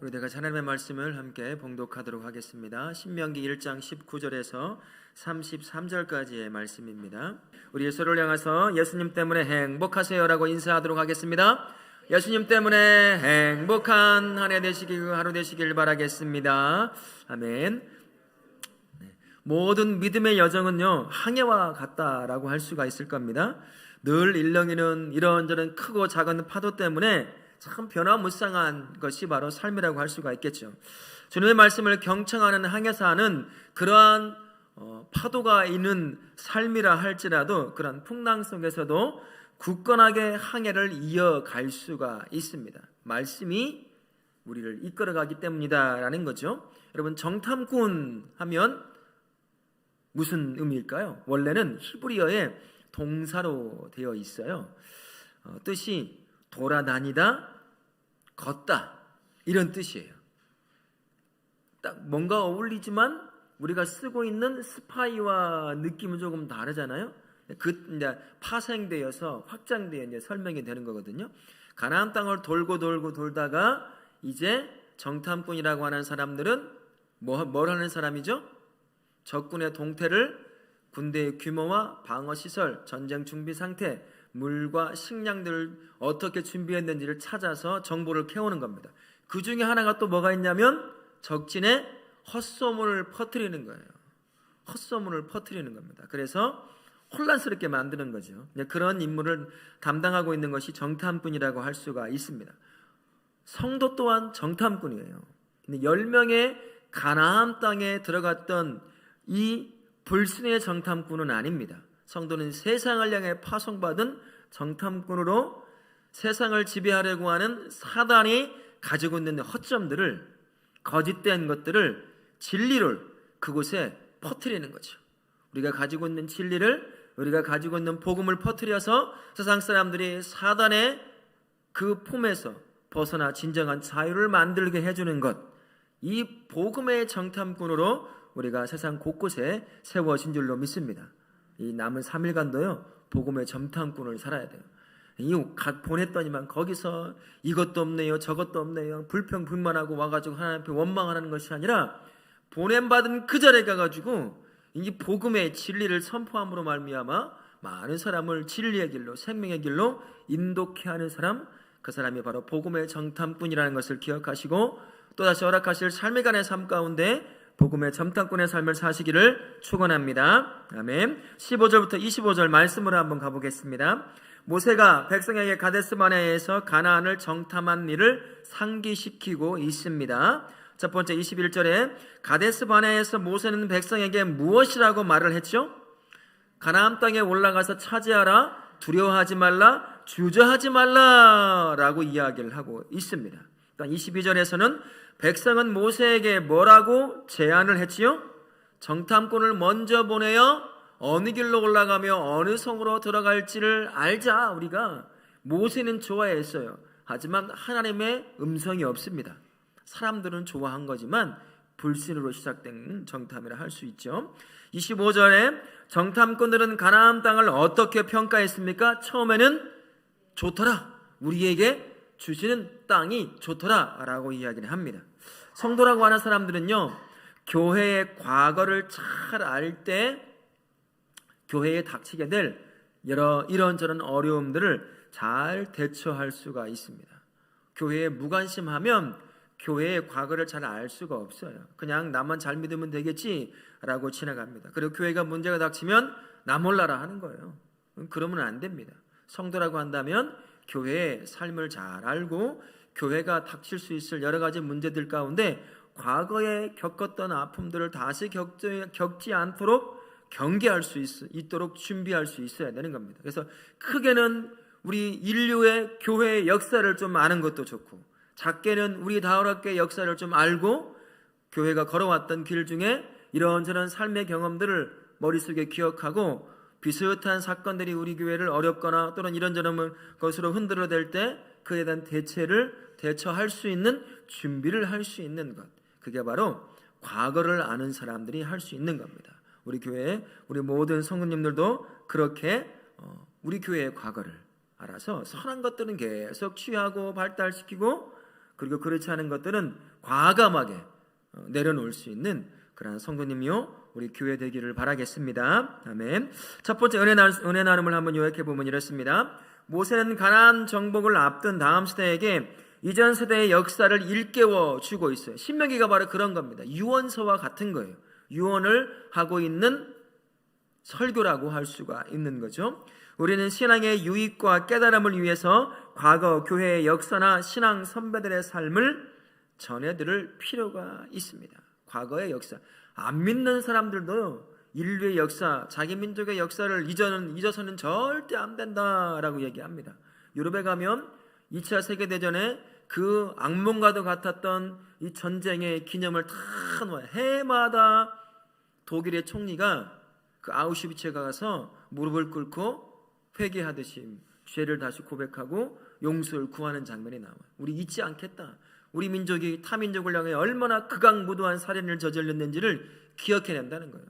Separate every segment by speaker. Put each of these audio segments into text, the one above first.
Speaker 1: 우리 내가 하나님의 말씀을 함께 봉독하도록 하겠습니다. 신명기 1장 19절에서 33절까지의 말씀입니다. 우리 예수를 향해서 예수님 때문에 행복하세요라고 인사하도록 하겠습니다. 예수님 때문에 행복한 하루 되시길 바라겠습니다. 아멘. 모든 믿음의 여정은요, 항해와 같다라고 할 수가 있을 겁니다. 늘 일렁이는 이런저런 크고 작은 파도 때문에 참 변화무쌍한 것이 바로 삶이라고 할 수가 있겠죠. 주님의 말씀을 경청하는 항해사는 그러한 파도가 있는 삶이라 할지라도 그런 풍랑 속에서도 굳건하게 항해를 이어갈 수가 있습니다. 말씀이 우리를 이끌어가기 때문이다라는 거죠. 여러분, 정탐꾼 하면 무슨 의미일까요? 원래는 히브리어의 동사로 되어 있어요. 뜻이 돌아다니다, 걷다, 이런 뜻이에요. 딱 뭔가 어울리지만 우리가 쓰고 있는 스파이와 느낌은 조금 다르잖아요. 이제 파생되어서 확장되어 이제 설명이 되는 거거든요. 가나안 땅을 돌고 돌다가 이제 정탐꾼이라고 하는 사람들은 뭘 하는 사람이죠? 적군의 동태를, 군대의 규모와 방어 시설, 전쟁 준비 상태, 물과 식량들을 어떻게 준비했는지를 찾아서 정보를 캐오는 겁니다. 그 중에 하나가 또 뭐가 있냐면 적진에 헛소문을 퍼뜨리는 거예요. 헛소문을 퍼뜨리는 겁니다. 그래서 혼란스럽게 만드는 거죠. 그런 임무를 담당하고 있는 것이 정탐꾼이라고 할 수가 있습니다. 성도 또한 정탐꾼이에요. 10명의 가나안 땅에 들어갔던 이 불신의 정탐꾼은 아닙니다. 성도는 세상을 향해 파송받은 정탐꾼으로 세상을 지배하려고 하는 사단이 가지고 있는 허점들을, 거짓된 것들을, 진리를 그곳에 퍼뜨리는 거죠. 우리가 가지고 있는 진리를, 우리가 가지고 있는 복음을 퍼뜨려서 세상 사람들이 사단의 그 품에서 벗어나 진정한 자유를 만들게 해주는 것, 이 복음의 정탐꾼으로 우리가 세상 곳곳에 세워진 줄로 믿습니다. 이 남은 3일간도요, 복음의 정탐꾼을 살아야 돼요. 보냈더니만 거기서 이것도 없네요, 저것도 없네요, 불평불만하고 와가지고 하나님 앞에 원망하는 것이 아니라 보냄받은 그 자리에 가가지고 이 복음의 진리를 선포함으로 말미암아 많은 사람을 진리의 길로, 생명의 길로 인도케 하는 사람, 그 사람이 바로 복음의 정탐꾼이라는 것을 기억하시고 또다시 허락하실 삶의 간의 삶 가운데 복음의 정탐꾼의 삶을 사시기를 축원합니다. 아멘. 15절부터 25절 말씀으로 한번 가보겠습니다. 모세가 백성에게 가데스 바네아에서 가나안을 정탐한 일을 상기시키고 있습니다. 첫 번째 21절에 가데스 바네아에서 모세는 백성에게 무엇이라고 말을 했죠? 가나안 땅에 올라가서 차지하라, 두려워하지 말라, 주저하지 말라라고 이야기를 하고 있습니다. 22절에서는 백성은 모세에게 뭐라고 제안을 했지요? 정탐꾼을 먼저 보내어 어느 길로 올라가며 어느 성으로 들어갈지를 알자. 우리가 모세는 좋아했어요. 하지만 하나님의 음성이 없습니다. 사람들은 좋아한 거지만 불신으로 시작된 정탐이라 할 수 있죠. 25절에 정탐꾼들은 가나안 땅을 어떻게 평가했습니까? 처음에는 좋더라, 우리에게 주시는 땅이 좋더라 라고 이야기를 합니다. 성도라고 하는 사람들은요, 교회의 과거를 잘 알 때 교회에 닥치게 될 이런저런 어려움들을 잘 대처할 수가 있습니다. 교회에 무관심하면 교회의 과거를 잘 알 수가 없어요. 그냥 나만 잘 믿으면 되겠지 라고 지나갑니다. 그리고 교회가 문제가 닥치면 나 몰라라 하는 거예요. 그러면 안 됩니다. 성도라고 한다면 교회의 삶을 잘 알고 교회가 닥칠 수 있을 여러 가지 문제들 가운데 과거에 겪었던 아픔들을 다시 겪지 않도록 경계할 수 있도록 준비할 수 있어야 되는 겁니다. 그래서 크게는 우리 인류의 교회의 역사를 좀 아는 것도 좋고, 작게는 우리 다울학교의 역사를 좀 알고 교회가 걸어왔던 길 중에 이런저런 삶의 경험들을 머릿속에 기억하고 비슷한 사건들이 우리 교회를 어렵거나 또는 이런저런 것으로 흔들어댈 때 그에 대한 대처할 수 있는 준비를 할 수 있는 것, 그게 바로 과거를 아는 사람들이 할 수 있는 겁니다. 우리 교회, 우리 모든 성도님들도 그렇게 우리 교회의 과거를 알아서 선한 것들은 계속 취하고 발달시키고 그리고 그렇지 않은 것들은 과감하게 내려놓을 수 있는 그러한 성도님이요 우리 교회 되기를 바라겠습니다. 아멘. 첫 번째 은혜 나눔을 한번 요약해 보면 이렇습니다. 모세는 가나안 정복을 앞둔 다음 세대에게 이전 세대의 역사를 일깨워 주고 있어요. 신명기가 바로 그런 겁니다. 유언서와 같은 거예요. 유언을 하고 있는 설교라고 할 수가 있는 거죠. 우리는 신앙의 유익과 깨달음을 위해서 과거 교회의 역사나 신앙 선배들의 삶을 전해드릴 필요가 있습니다. 과거의 역사, 안 믿는 사람들도 인류의 역사, 자기 민족의 역사를 잊어서는 절대 안 된다라고 얘기합니다. 유럽에 가면 2차 세계대전에 그 악몽과도 같았던 이 전쟁의 기념을 다 놓아요. 해마다 독일의 총리가 그 아우슈비츠에 가서 무릎을 꿇고 회개하듯이 죄를 다시 고백하고 용서를 구하는 장면이 나와요. 우리 잊지 않겠다. 우리 민족이 타민족을 향해 얼마나 극악무도한 살인을 저질렀는지를 기억해낸다는 거예요.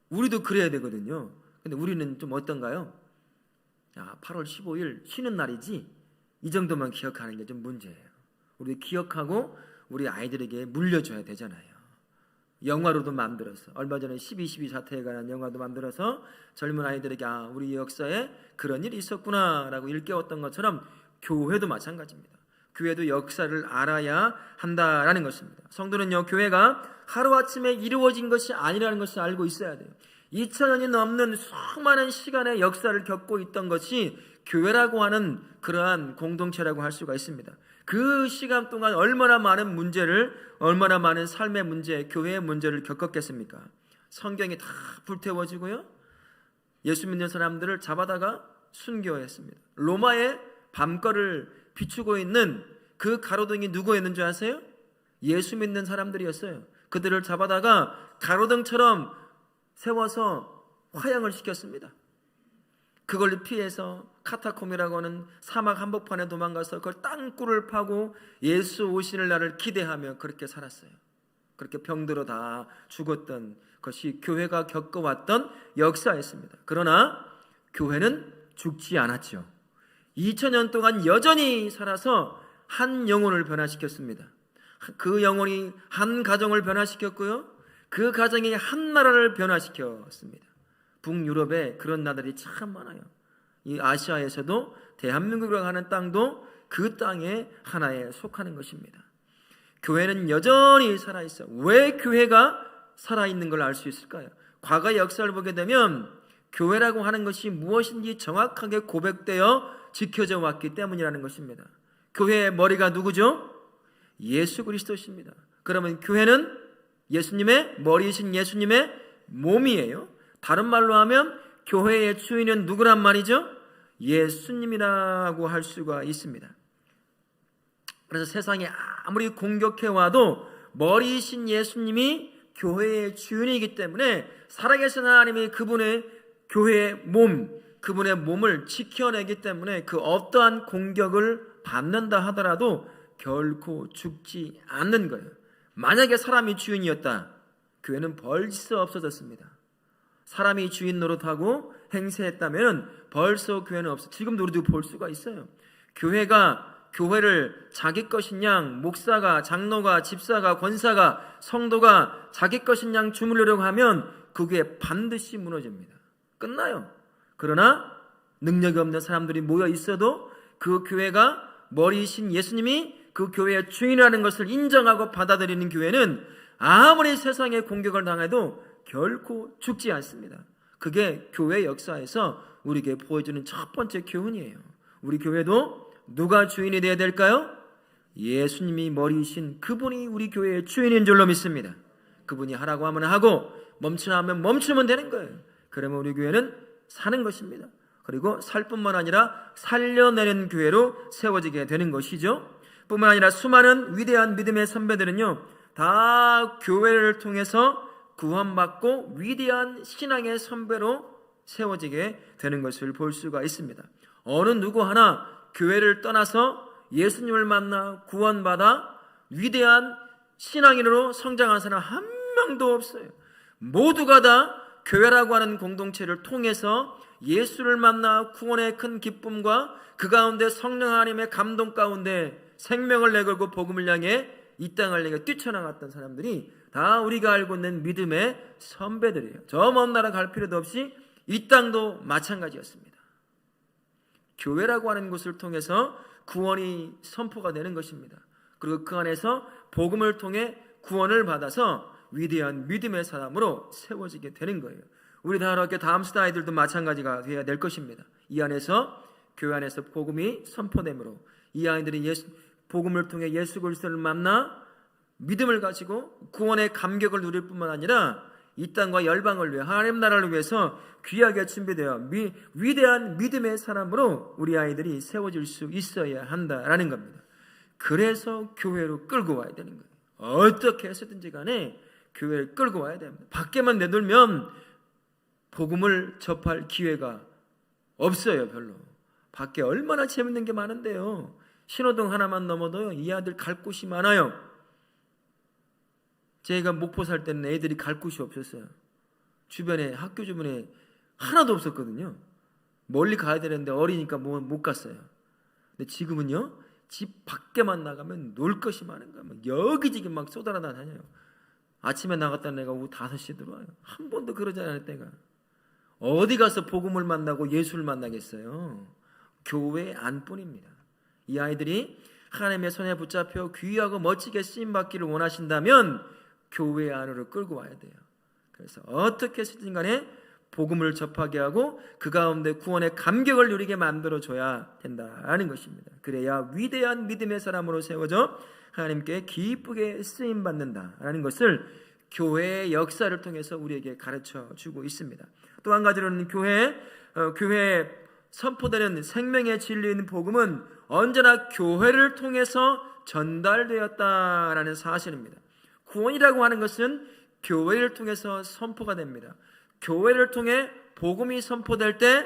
Speaker 1: 우리도 그래야 되거든요. 근데 우리는 좀 어떤가요? 8월 15일 쉬는 날이지 이 정도만 기억하는 게 좀 문제예요. 우리 기억하고 우리 아이들에게 물려줘야 되잖아요. 영화로도 만들어서 얼마 전에 12.12 사태에 관한 영화도 만들어서 젊은 아이들에게 우리 역사에 그런 일이 있었구나 라고 일깨웠던 것처럼 교회도 마찬가지입니다. 교회도 역사를 알아야 한다라는 것입니다. 성도는요 교회가 하루아침에 이루어진 것이 아니라는 것을 알고 있어야 돼요. 2000년이 넘는 수많은 시간의 역사를 겪고 있던 것이 교회라고 하는 그러한 공동체라고 할 수가 있습니다. 그 시간 동안 얼마나 많은 문제를, 얼마나 많은 삶의 문제, 교회의 문제를 겪었겠습니까? 성경이 다 불태워지고요, 예수 믿는 사람들을 잡아다가 순교했습니다. 로마의 밤거리를 비추고 있는 그 가로등이 누구였는 줄 아세요? 예수 믿는 사람들이었어요. 그들을 잡아다가 가로등처럼 세워서 화형을 시켰습니다. 그걸 피해서 카타콤이라고 하는 사막 한복판에 도망가서 그 땅굴을 파고 예수 오시는 날을 기대하며 그렇게 살았어요. 그렇게 병들어 다 죽었던 것이 교회가 겪어왔던 역사였습니다. 그러나 교회는 죽지 않았죠. 2000년 동안 여전히 살아서 한 영혼을 변화시켰습니다. 그 영혼이 한 가정을 변화시켰고요, 그 가정이 한 나라를 변화시켰습니다. 북유럽에 그런 나라들이 참 많아요. 이 아시아에서도 대한민국이라고 하는 땅도 그 땅의 하나에 속하는 것입니다. 교회는 여전히 살아있어요. 왜 교회가 살아있는 걸 알 수 있을까요? 과거의 역사를 보게 되면 교회라고 하는 것이 무엇인지 정확하게 고백되어 지켜져 왔기 때문이라는 것입니다. 교회의 머리가 누구죠? 예수 그리스도십니다. 그러면 교회는 예수님의 머리이신 예수님의 몸이에요. 다른 말로 하면 교회의 주인은 누구란 말이죠? 예수님이라고 할 수가 있습니다. 그래서 세상이 아무리 공격해와도 머리이신 예수님이 교회의 주인이기 때문에 살아계신 하나님이 그분의 교회의 몸, 그분의 몸을 지켜내기 때문에 그 어떠한 공격을 받는다 하더라도 결코 죽지 않는 거예요. 만약에 사람이 주인이었다, 교회는 벌써 없어졌습니다. 사람이 주인 노릇하고 행세했다면 벌써 교회는 없어. 지금도 우리도 볼 수가 있어요. 교회를 자기 것인 양, 목사가, 장로가, 집사가, 권사가, 성도가 자기 것인 양 주무르려고 하면 그게 반드시 무너집니다. 끝나요. 그러나 능력이 없는 사람들이 모여 있어도 그 교회가 머리이신 예수님이 그 교회의 주인이라는 것을 인정하고 받아들이는 교회는 아무리 세상의 공격을 당해도 결코 죽지 않습니다. 그게 교회 역사에서 우리에게 보여주는 첫 번째 교훈이에요. 우리 교회도 누가 주인이 되어야 될까요? 예수님이 머리이신 그분이 우리 교회의 주인인 줄로 믿습니다. 그분이 하라고 하면 하고 멈추라 하면 멈추면 되는 거예요. 그러면 우리 교회는 사는 것입니다. 그리고 살 뿐만 아니라 살려내는 교회로 세워지게 되는 것이죠. 뿐만 아니라 수많은 위대한 믿음의 선배들은요, 다 교회를 통해서 구원받고 위대한 신앙의 선배로 세워지게 되는 것을 볼 수가 있습니다. 어느 누구 하나 교회를 떠나서 예수님을 만나 구원받아 위대한 신앙인으로 성장한 사람 한 명도 없어요. 모두가 다 교회라고 하는 공동체를 통해서 예수를 만나 구원의 큰 기쁨과 그 가운데 성령 하나님의 감동 가운데 생명을 내걸고 복음을 향해 이 땅을 향해 뛰쳐나갔던 사람들이 다 우리가 알고 있는 믿음의 선배들이에요. 저 먼 나라 갈 필요도 없이 이 땅도 마찬가지였습니다. 교회라고 하는 곳을 통해서 구원이 선포가 되는 것입니다. 그리고 그 안에서 복음을 통해 구원을 받아서 위대한 믿음의 사람으로 세워지게 되는 거예요. 우리 다학교 다음스트 아이들도 마찬가지가 되어야 될 것입니다. 이 안에서 교회 안에서 복음이 선포되므로 이 아이들이 복음을 통해 예수 그리스도를 만나 믿음을 가지고 구원의 감격을 누릴 뿐만 아니라 이 땅과 열방을 위해 하나님 나라를 위해서 귀하게 준비되어 위대한 믿음의 사람으로 우리 아이들이 세워질 수 있어야 한다라는 겁니다. 그래서 교회로 끌고 와야 되는 거예요. 어떻게 해서든지 간에 교회를 끌고 와야 됩니다. 밖에만 내돌면 복음을 접할 기회가 없어요. 별로. 밖에 얼마나 재밌는 게 많은데요. 신호등 하나만 넘어도요, 이 아들 갈 곳이 많아요. 제가 목포 살 때는 애들이 갈 곳이 없었어요. 주변에, 학교 주변에 하나도 없었거든요. 멀리 가야 되는데 어리니까 못 갔어요. 근데 지금은요, 집 밖에만 나가면 놀 것이 많은 거야. 여기저기 막 쏟아나다녀요. 아침에 나갔다 내가 오후 5시에 들어와요. 한 번도 그러지 않을 때가. 어디 가서 복음을 만나고 예수를 만나겠어요? 교회 안뿐입니다. 이 아이들이 하나님의 손에 붙잡혀 귀하고 멋지게 쓰임받기를 원하신다면 교회 안으로 끌고 와야 돼요. 그래서 어떻게 해서든 간에 복음을 접하게 하고 그 가운데 구원의 감격을 누리게 만들어줘야 된다는 것입니다. 그래야 위대한 믿음의 사람으로 세워져 하나님께 기쁘게 쓰임받는다라는 것을 교회의 역사를 통해서 우리에게 가르쳐주고 있습니다. 또 한 가지로는 교회에 선포되는 생명의 진리인 복음은 언제나 교회를 통해서 전달되었다라는 사실입니다. 구원이라고 하는 것은 교회를 통해서 선포가 됩니다. 교회를 통해 복음이 선포될 때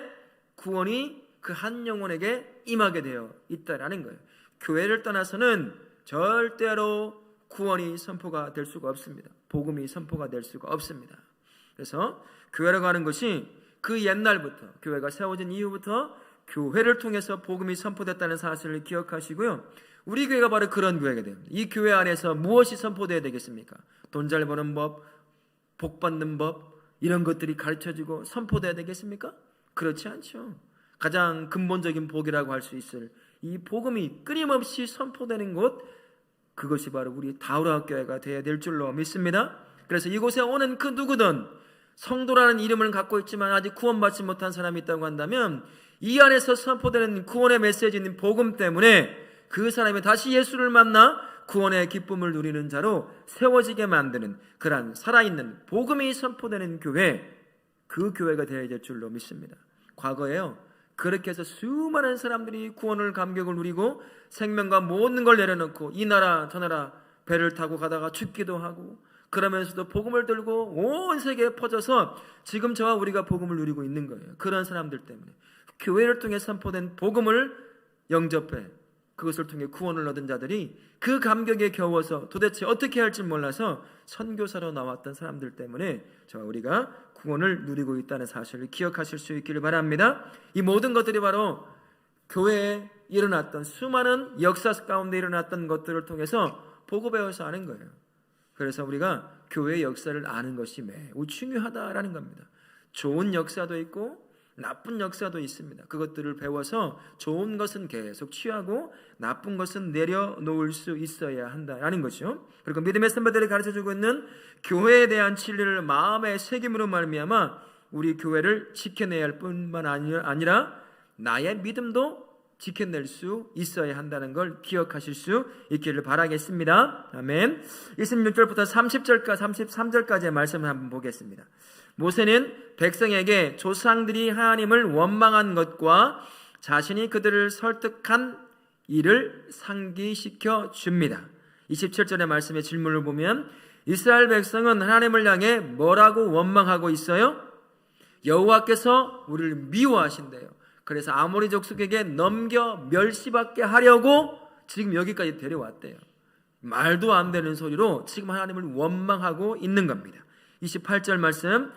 Speaker 1: 구원이 그 한 영혼에게 임하게 되어 있다라는 거예요. 교회를 떠나서는 절대로 구원이 선포가 될 수가 없습니다. 복음이 선포가 될 수가 없습니다. 그래서 교회라고 하는 것이 그 옛날부터 교회가 세워진 이후부터 교회를 통해서 복음이 선포됐다는 사실을 기억하시고요. 우리 교회가 바로 그런 교회가 됩니다. 이 교회 안에서 무엇이 선포되어야 되겠습니까? 돈 잘 버는 법, 복 받는 법, 이런 것들이 가르쳐지고 선포되어야 되겠습니까? 그렇지 않죠. 가장 근본적인 복이라고 할 수 있을 이 복음이 끊임없이 선포되는 곳, 그것이 바로 우리 다우라 교회가 되어야 될 줄로 믿습니다. 그래서 이곳에 오는 그 누구든 성도라는 이름을 갖고 있지만 아직 구원받지 못한 사람이 있다고 한다면 이 안에서 선포되는 구원의 메시지인 복음 때문에 그 사람이 다시 예수를 만나 구원의 기쁨을 누리는 자로 세워지게 만드는 그러한 살아있는 복음이 선포되는 교회, 그 교회가 되어야 될 줄로 믿습니다. 과거에요, 그렇게 해서 수많은 사람들이 구원을 감격을 누리고 생명과 모든 걸 내려놓고 이 나라 저 나라 배를 타고 가다가 죽기도 하고 그러면서도 복음을 들고 온 세계에 퍼져서 지금 저와 우리가 복음을 누리고 있는 거예요. 그런 사람들 때문에 교회를 통해 선포된 복음을 영접해 그것을 통해 구원을 얻은 자들이 그 감격에 겨워서 도대체 어떻게 할지 몰라서 선교사로 나왔던 사람들 때문에 저와 우리가 구원을 누리고 있다는 사실을 기억하실 수 있기를 바랍니다. 이 모든 것들이 바로 교회에 일어났던 수많은 역사 가운데 일어났던 것들을 통해서 보고 배워서 아는 거예요. 그래서 우리가 교회의 역사를 아는 것이 매우 중요하다라는 겁니다. 좋은 역사도 있고 나쁜 역사도 있습니다. 그것들을 배워서 좋은 것은 계속 취하고 나쁜 것은 내려놓을 수 있어야 한다라는 거죠. 그리고 믿음의 선배들이 가르쳐주고 있는 교회에 대한 진리를 마음의 새김으로 말미암아 우리 교회를 지켜내야 할 뿐만 아니라 나의 믿음도 지켜낼 수 있어야 한다는 걸 기억하실 수 있기를 바라겠습니다. 아멘. 26절부터 30절까지 33절까지의 말씀을 한번 보겠습니다. 모세는 백성에게 조상들이 하나님을 원망한 것과 자신이 그들을 설득한 일을 상기시켜 줍니다. 27절의 말씀의 질문을 보면 이스라엘 백성은 하나님을 향해 뭐라고 원망하고 있어요? 여호와께서 우리를 미워하신대요. 그래서 아모리 족속에게 넘겨 멸시받게 하려고 지금 여기까지 데려왔대요. 말도 안 되는 소리로 지금 하나님을 원망하고 있는 겁니다. 28절 말씀,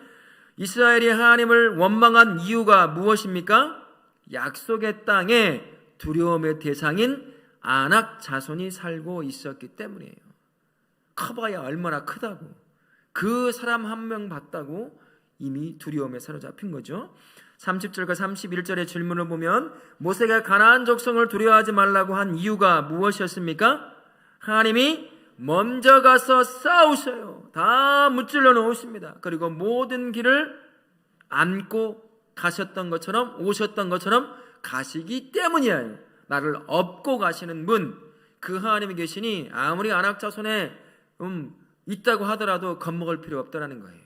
Speaker 1: 이스라엘이 하나님을 원망한 이유가 무엇입니까? 약속의 땅에 두려움의 대상인 아낙 자손이 살고 있었기 때문이에요. 커봐야 얼마나 크다고, 그 사람 한 명 봤다고 이미 두려움에 사로잡힌 거죠. 30절과 31절의 질문을 보면 모세가 가나안 족속을 두려워하지 말라고 한 이유가 무엇이었습니까? 하나님이 먼저 가서 싸우셔요. 다 무찔러 놓으십니다. 그리고 모든 길을 안고 가셨던 것처럼, 오셨던 것처럼 가시기 때문이에요. 나를 업고 가시는 분, 그 하나님이 계시니 아무리 아낙 자손에 있다고 하더라도 겁먹을 필요 없다라는 거예요.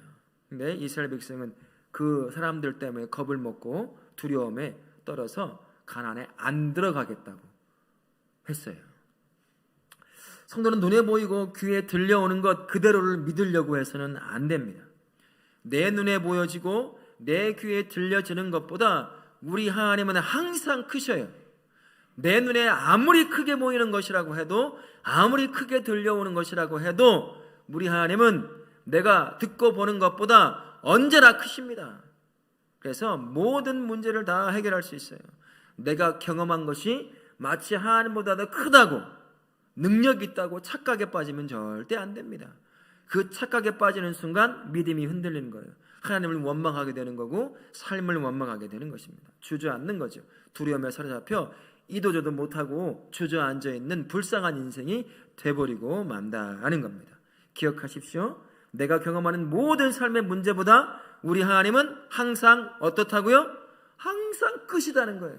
Speaker 1: 근데 이스라엘 백성은 그 사람들 때문에 겁을 먹고 두려움에 떨어서 가나안에 안 들어가겠다고 했어요. 성도는 눈에 보이고 귀에 들려오는 것 그대로를 믿으려고 해서는 안 됩니다. 내 눈에 보여지고 내 귀에 들려지는 것보다 우리 하나님은 항상 크셔요. 내 눈에 아무리 크게 보이는 것이라고 해도, 아무리 크게 들려오는 것이라고 해도 우리 하나님은 내가 듣고 보는 것보다 언제나 크십니다. 그래서 모든 문제를 다 해결할 수 있어요. 내가 경험한 것이 마치 하나님보다 더 크다고, 능력 있다고 착각에 빠지면 절대 안 됩니다. 그 착각에 빠지는 순간 믿음이 흔들리는 거예요. 하나님을 원망하게 되는 거고 삶을 원망하게 되는 것입니다. 주저앉는 거죠. 두려움에 사로잡혀 이도저도 못하고 주저앉아 있는 불쌍한 인생이 돼버리고 만다는 겁니다. 기억하십시오. 내가 경험하는 모든 삶의 문제보다 우리 하나님은 항상 어떻다고요? 항상 크시다는 거예요.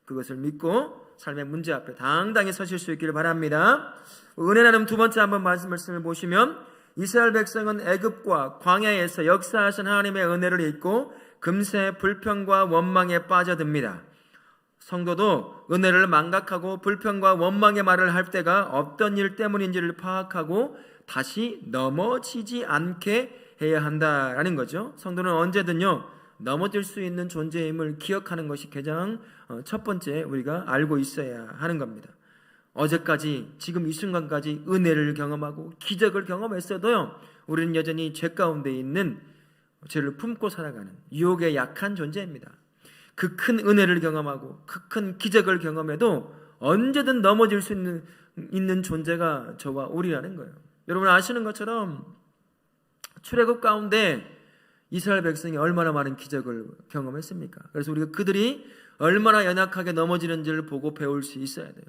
Speaker 1: 그것을 믿고 삶의 문제 앞에 당당히 서실 수 있기를 바랍니다. 은혜 나눔 두 번째 한번 말씀을 보시면 이스라엘 백성은 애굽과 광야에서 역사하신 하나님의 은혜를 잊고 금세 불평과 원망에 빠져듭니다. 성도도 은혜를 망각하고 불평과 원망의 말을 할 때가 어떤 일 때문인지를 파악하고 다시 넘어지지 않게 해야 한다라는 거죠. 성도는 언제든요 넘어질 수 있는 존재임을 기억하는 것이 가장 첫 번째 우리가 알고 있어야 하는 겁니다. 어제까지, 지금 이 순간까지 은혜를 경험하고 기적을 경험했어도요 우리는 여전히 죄 가운데 있는 죄를 품고 살아가는 유혹에 약한 존재입니다. 그 큰 은혜를 경험하고 그 큰 기적을 경험해도 언제든 넘어질 수 있는 존재가 저와 우리라는 거예요. 여러분 아시는 것처럼 출애굽 가운데 이스라엘 백성이 얼마나 많은 기적을 경험했습니까? 그래서 우리가 그들이 얼마나 연약하게 넘어지는지를 보고 배울 수 있어야 돼요.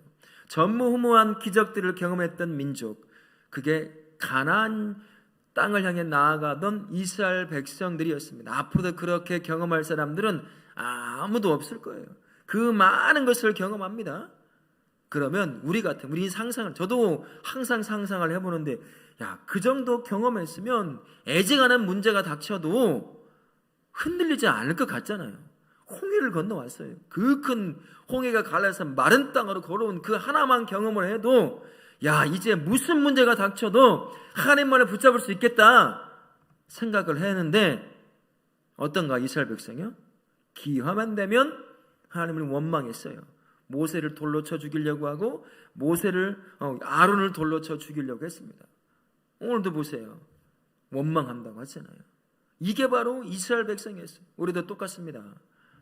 Speaker 1: 전무후무한 기적들을 경험했던 민족, 그게 가나안 땅을 향해 나아가던 이스라엘 백성들이었습니다. 앞으로도 그렇게 경험할 사람들은 아무도 없을 거예요. 그 많은 것을 경험합니다. 그러면 우리 상상을, 저도 항상 상상을 해보는데, 그 정도 경험했으면 애증하는 문제가 닥쳐도 흔들리지 않을 것 같잖아요. 홍해를 건너왔어요. 그 큰 홍해가 갈라서 마른 땅으로 걸어온 그 하나만 경험을 해도 이제 무슨 문제가 닥쳐도 하나님만을 붙잡을 수 있겠다 생각을 했는데 어떤가 이스라엘 백성이요? 기회만 되면 하나님을 원망했어요. 모세를 돌로 쳐 죽이려고 하고 아론을 돌로 쳐 죽이려고 했습니다. 오늘도 보세요. 원망한다고 하잖아요. 이게 바로 이스라엘 백성이었어요. 우리도 똑같습니다.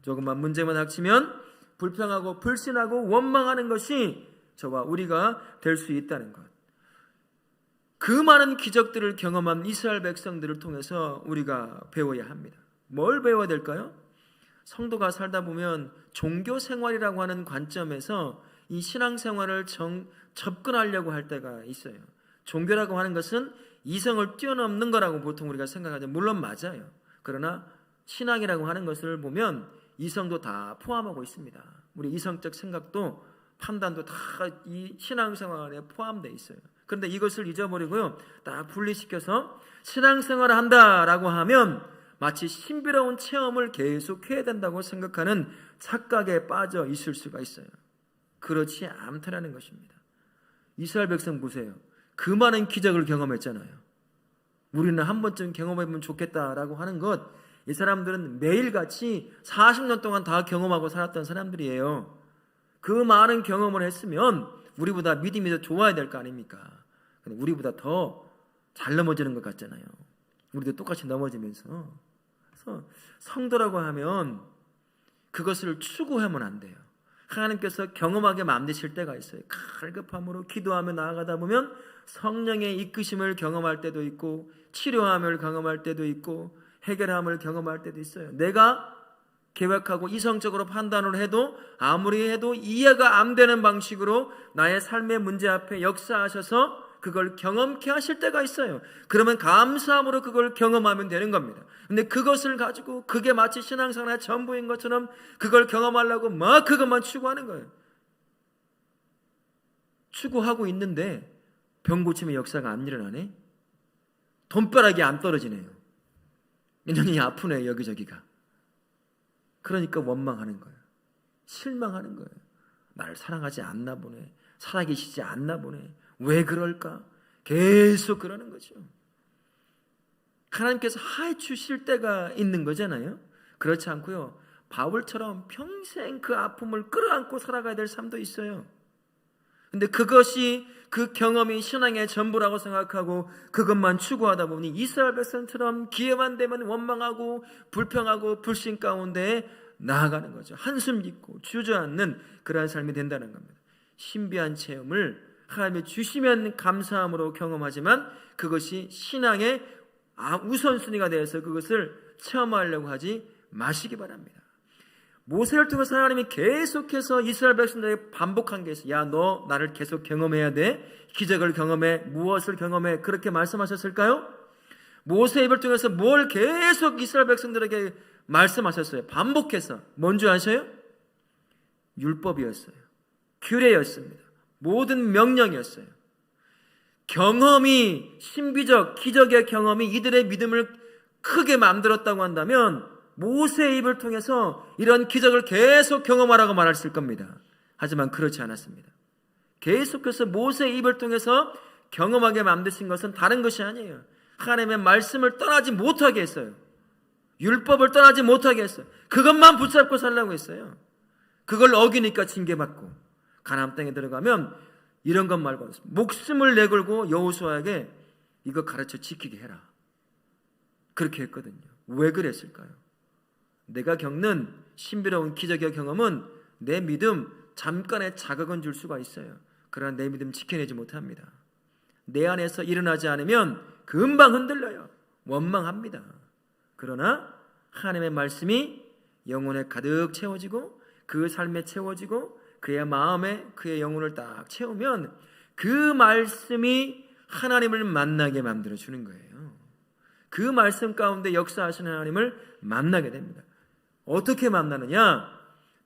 Speaker 1: 조금만 문제만 닥치면 불평하고 불신하고 원망하는 것이 저와 우리가 될 수 있다는 것. 그 많은 기적들을 경험한 이스라엘 백성들을 통해서 우리가 배워야 합니다. 뭘 배워야 될까요? 성도가 살다 보면 종교 생활이라고 하는 관점에서 이 신앙생활을 접근하려고 할 때가 있어요. 종교라고 하는 것은 이성을 뛰어넘는 거라고 보통 우리가 생각하죠. 물론 맞아요. 그러나 신앙이라고 하는 것을 보면 이성도 다 포함하고 있습니다. 우리 이성적 생각도 판단도 다 이 신앙생활에 포함되어 있어요. 그런데 이것을 잊어버리고요, 딱 분리시켜서 신앙생활을 한다라고 하면 마치 신비로운 체험을 계속해야 된다고 생각하는 착각에 빠져 있을 수가 있어요. 그렇지 않다라는 것입니다. 이스라엘 백성 보세요. 그 많은 기적을 경험했잖아요. 우리는 한 번쯤 경험해보면 좋겠다라고 하는 것, 이 사람들은 매일같이 40년 동안 다 경험하고 살았던 사람들이에요. 그 많은 경험을 했으면 우리보다 믿음이 더 좋아야 될 거 아닙니까? 근데 우리보다 더 잘 넘어지는 것 같잖아요. 우리도 똑같이 넘어지면서. 그래서 성도라고 하면 그것을 추구하면 안 돼요. 하나님께서 경험하게 만드실 때가 있어요. 갈급함으로 기도하며 나아가다 보면 성령의 이끄심을 경험할 때도 있고, 치료함을 경험할 때도 있고, 해결함을 경험할 때도 있어요. 내가 계획하고 이성적으로 판단을 해도 아무리 해도 이해가 안 되는 방식으로 나의 삶의 문제 앞에 역사하셔서 그걸 경험케 하실 때가 있어요. 그러면 감사함으로 그걸 경험하면 되는 겁니다. 근데 그것을 가지고 그게 마치 신앙생활의 전부인 것처럼 그걸 경험하려고 막 그것만 추구하는 거예요. 추구하고 있는데 병 고침의 역사가 안 일어나네. 돈벼락이 안 떨어지네요. 인연이 아프네 여기저기가. 그러니까 원망하는 거예요. 실망하는 거예요. 나를 사랑하지 않나 보네. 살아계시지 않나 보네. 왜 그럴까? 계속 그러는 거죠. 하나님께서 하해 주실 때가 있는 거잖아요. 그렇지 않고요. 바울처럼 평생 그 아픔을 끌어안고 살아가야 될 삶도 있어요. 근데 그것이 그 경험이 신앙의 전부라고 생각하고 그것만 추구하다 보니 이스라엘 백성처럼 기회만 되면 원망하고 불평하고 불신 가운데 나아가는 거죠. 한숨 짓고 주저앉는 그러한 삶이 된다는 겁니다. 신비한 체험을 하나님이 주시면 감사함으로 경험하지만 그것이 신앙의 우선순위가 되어서 그것을 체험하려고 하지 마시기 바랍니다. 모세를 통해서 하나님이 계속해서 이스라엘 백성들에게 반복한 게 있어요. 야, 너 나를 계속 경험해야 돼. 기적을 경험해. 무엇을 경험해. 그렇게 말씀하셨을까요? 모세 입을 통해서 뭘 계속 이스라엘 백성들에게 말씀하셨어요. 반복해서. 뭔지 아셔요? 율법이었어요. 규례였습니다. 모든 명령이었어요. 경험이, 신비적 기적의 경험이 이들의 믿음을 크게 만들었다고 한다면 모세의 입을 통해서 이런 기적을 계속 경험하라고 말했을 겁니다. 하지만 그렇지 않았습니다. 계속해서 모세의 입을 통해서 경험하게 만드신 것은 다른 것이 아니에요. 하나님의 말씀을 떠나지 못하게 했어요. 율법을 떠나지 못하게 했어요. 그것만 붙잡고 살라고 했어요. 그걸 어기니까 징계받고 가나안 땅에 들어가면 이런 것 말고 목숨을 내걸고 여호수아에게 이거 가르쳐 지키게 해라. 그렇게 했거든요. 왜 그랬을까요? 내가 겪는 신비로운 기적의 경험은 내 믿음 잠깐의 자극은 줄 수가 있어요. 그러나 내 믿음 지켜내지 못합니다. 내 안에서 일어나지 않으면 금방 흔들려요. 원망합니다. 그러나 하나님의 말씀이 영혼에 가득 채워지고 그 삶에 채워지고 그의 마음에 그의 영혼을 딱 채우면 그 말씀이 하나님을 만나게 만들어주는 거예요. 그 말씀 가운데 역사하시는 하나님을 만나게 됩니다. 어떻게 만나느냐?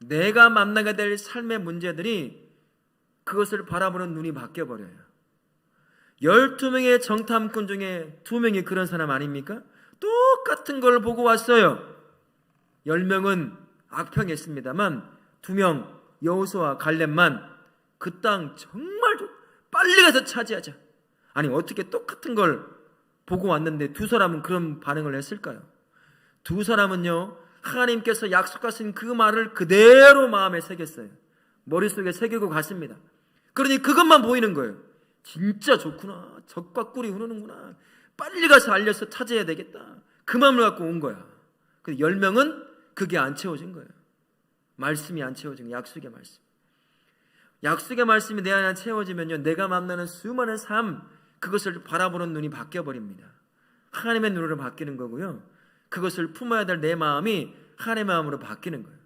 Speaker 1: 내가 만나게 될 삶의 문제들이 그것을 바라보는 눈이 바뀌어버려요. 12명의 정탐꾼 중에 2명이 그런 사람 아닙니까? 똑같은 걸 보고 왔어요. 10명은 악평했습니다만 2명 여호수아 갈렙만 그 땅 정말 빨리 가서 차지하자. 아니 어떻게 똑같은 걸 보고 왔는데 두 사람은 그런 반응을 했을까요? 두 사람은요 하나님께서 약속하신 그 말을 그대로 마음에 새겼어요. 머릿속에 새기고 갔습니다. 그러니 그것만 보이는 거예요. 진짜 좋구나. 젖과 꿀이 흐르는구나. 빨리 가서 알려서 찾아야 되겠다. 그 마음을 갖고 온 거야. 근데 10명은 그게 안 채워진 거예요. 말씀이 안 채워진 거예요. 약속의 말씀. 약속의 말씀이 내 안에 채워지면요 내가 만나는 수많은 삶 그것을 바라보는 눈이 바뀌어버립니다. 하나님의 눈으로 바뀌는 거고요. 그것을 품어야 될 내 마음이 하나님의 마음으로 바뀌는 거예요.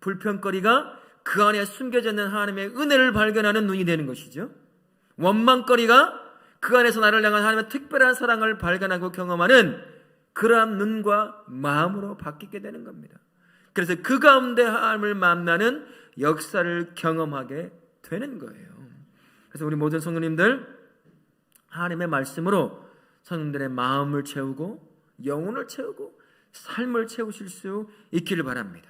Speaker 1: 불평거리가 그 안에 숨겨져 있는 하나님의 은혜를 발견하는 눈이 되는 것이죠. 원망거리가 그 안에서 나를 향한 하나님의 특별한 사랑을 발견하고 경험하는 그러한 눈과 마음으로 바뀌게 되는 겁니다. 그래서 그 가운데 하나님을 만나는 역사를 경험하게 되는 거예요. 그래서 우리 모든 성도님들 하나님의 말씀으로 성도들의 마음을 채우고 영혼을 채우고 삶을 채우실 수 있기를 바랍니다.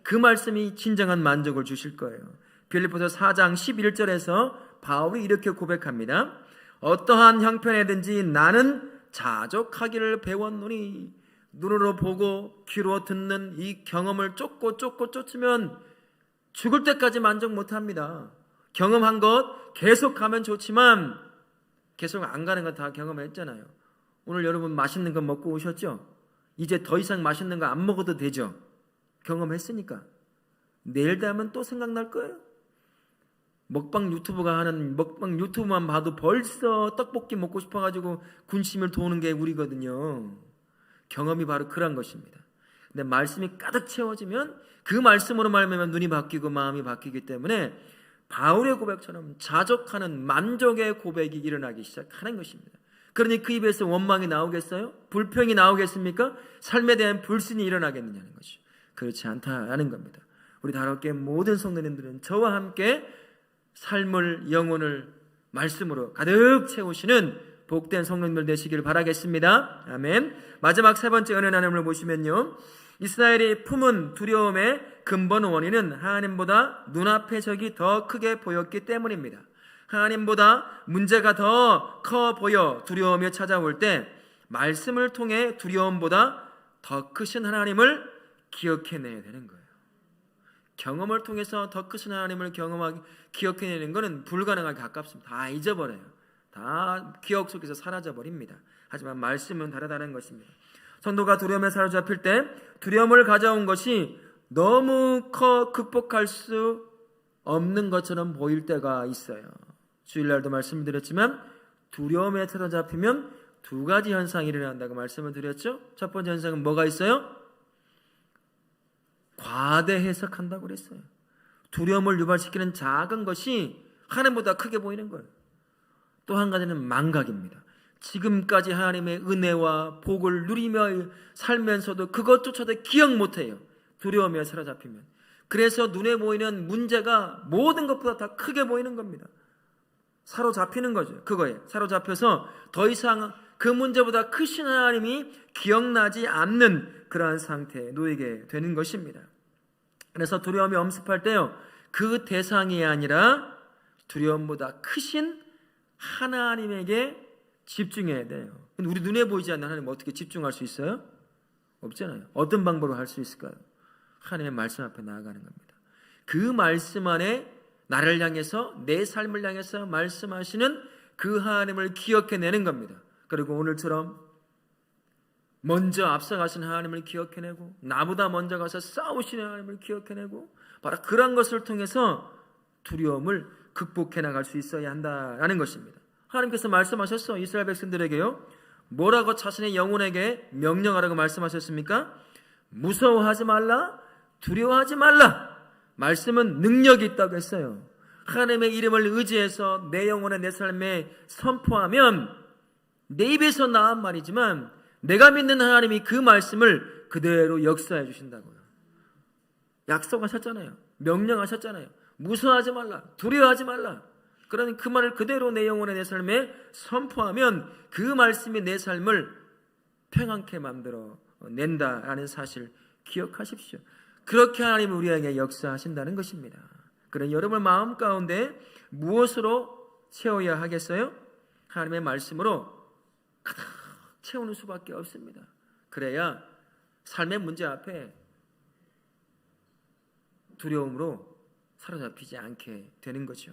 Speaker 1: 그 말씀이 진정한 만족을 주실 거예요. 빌립보서 4장 11절에서 바울이 이렇게 고백합니다. 어떠한 형편에든지 나는 자족하기를 배웠노니 눈으로 보고 귀로 듣는 이 경험을 쫓고 쫓으면 죽을 때까지 만족 못합니다. 경험한 것 계속 가면 좋지만 계속 안 가는 건 다 경험했잖아요. 오늘 여러분 맛있는 거 먹고 오셨죠? 이제 더 이상 맛있는 거 안 먹어도 되죠? 경험했으니까. 내일 되면 또 생각날 거예요. 먹방 유튜브가 하는 먹방 유튜브만 봐도 벌써 떡볶이 먹고 싶어가지고 군침을 도는 게 우리거든요. 경험이 바로 그런 것입니다. 근데 말씀이 가득 채워지면 그 말씀으로 말미암아 눈이 바뀌고 마음이 바뀌기 때문에 바울의 고백처럼 자족하는 만족의 고백이 일어나기 시작하는 것입니다. 그러니 그 입에서 원망이 나오겠어요? 불평이 나오겠습니까? 삶에 대한 불신이 일어나겠느냐는 것이죠. 그렇지 않다는 겁니다. 우리 다락교회 모든 성도님들은 저와 함께 삶을, 영혼을 말씀으로 가득 채우시는 복된 성도님들 되시기를 바라겠습니다. 아멘. 마지막 세 번째 은혜 나눔을 보시면요, 이스라엘이 품은 두려움의 근본 원인은 하나님보다 눈앞의 적이 더 크게 보였기 때문입니다. 하나님보다 문제가 더 커 보여 두려움이 찾아올 때 말씀을 통해 두려움보다 더 크신 하나님을 기억해내야 되는 거예요. 경험을 통해서 더 크신 하나님을 기억해내는 것은 불가능하게 가깝습니다. 다 잊어버려요. 다 기억 속에서 사라져버립니다. 하지만 말씀은 다르다는 것입니다. 성도가 두려움에 사로잡힐 때 두려움을 가져온 것이 너무 커 극복할 수 없는 것처럼 보일 때가 있어요. 주일날도 말씀드렸지만 두려움에 사로잡히면 두 가지 현상이 일어난다고 말씀을 드렸죠. 첫 번째 현상은 뭐가 있어요? 과대 해석한다고 그랬어요. 두려움을 유발시키는 작은 것이 하나님보다 크게 보이는 거예요. 또 한 가지는 망각입니다. 지금까지 하나님의 은혜와 복을 누리며 살면서도 그것조차도 기억 못해요. 두려움에 사로잡히면. 그래서 눈에 보이는 문제가 모든 것보다 다 크게 보이는 겁니다. 사로잡히는 거죠. 그거에 사로잡혀서 더 이상 그 문제보다 크신 하나님이 기억나지 않는 그러한 상태에 놓이게 되는 것입니다. 그래서 두려움이 엄습할 때요, 그 대상이 아니라 두려움보다 크신 하나님에게 집중해야 돼요. 근데 우리 눈에 보이지 않는 하나님 어떻게 집중할 수 있어요? 없잖아요. 어떤 방법으로 할 수 있을까요? 하나님의 말씀 앞에 나아가는 겁니다. 그 말씀 안에 나를 향해서, 내 삶을 향해서 말씀하시는 그 하나님을 기억해내는 겁니다. 그리고 오늘처럼 먼저 앞서가신 하나님을 기억해내고 나보다 먼저 가서 싸우시는 하나님을 기억해내고 바로 그런 것을 통해서 두려움을 극복해 나갈 수 있어야 한다는 것입니다. 하나님께서 말씀하셨어. 이스라엘 백성들에게요, 뭐라고 자신의 영혼에게 명령하라고 말씀하셨습니까? 무서워하지 말라, 두려워하지 말라. 말씀은 능력이 있다고 했어요. 하나님의 이름을 의지해서 내 영혼에, 내 삶에 선포하면 내 입에서 나온 말이지만 내가 믿는 하나님이 그 말씀을 그대로 역사해 주신다고요. 약속하셨잖아요. 명령하셨잖아요. 무서워하지 말라, 두려워하지 말라. 그러니 그 말을 그대로 내 영혼에, 내 삶에 선포하면 그 말씀이 내 삶을 평안케 만들어 낸다라는 사실 기억하십시오. 그렇게 하나님은 우리에게 역사하신다는 것입니다. 그런 여러분 마음 가운데 무엇으로 채워야 하겠어요? 하나님의 말씀으로 가득 채우는 수밖에 없습니다. 그래야 삶의 문제 앞에 두려움으로 사로잡히지 않게 되는 거죠.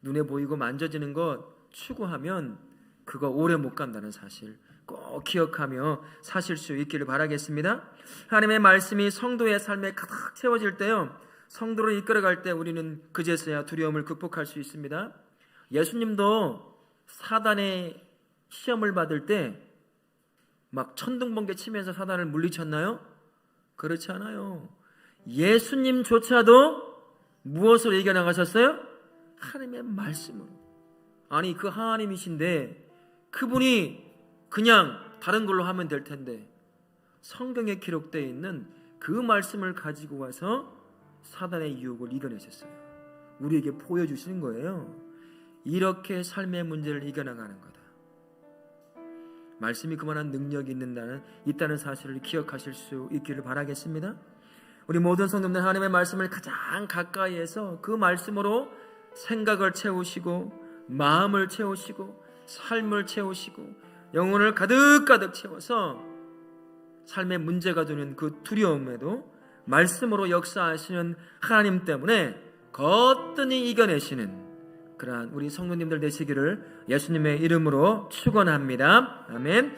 Speaker 1: 눈에 보이고 만져지는 것 추구하면 그거 오래 못 간다는 사실 꼭 기억하며 사실 수 있기를 바라겠습니다. 하나님의 말씀이 성도의 삶에 가득 채워질 때요, 성도를 이끌어갈 때 우리는 그제서야 두려움을 극복할 수 있습니다. 예수님도 사단의 시험을 받을 때 막 천둥번개 치면서 사단을 물리쳤나요? 그렇지 않아요. 예수님조차도 무엇으로 이겨나가셨어요? 하나님의 말씀으로. 아니 그 하나님이신데 그분이 그냥 다른 걸로 하면 될 텐데 성경에 기록되어 있는 그 말씀을 가지고 와서 사단의 유혹을 이겨내셨어요. 우리에게 보여주시는 거예요. 이렇게 삶의 문제를 이겨나가는 거다. 말씀이 그만한 능력이 있다는 사실을 기억하실 수 있기를 바라겠습니다. 우리 모든 성도님들 하나님의 말씀을 가장 가까이에서 그 말씀으로 생각을 채우시고 마음을 채우시고 삶을 채우시고 영혼을 가득가득 채워서 삶의 문제가 되는 그 두려움에도 말씀으로 역사하시는 하나님 때문에 거뜬히 이겨내시는 그러한 우리 성도님들 되시기를 예수님의 이름으로 축원합니다. 아멘.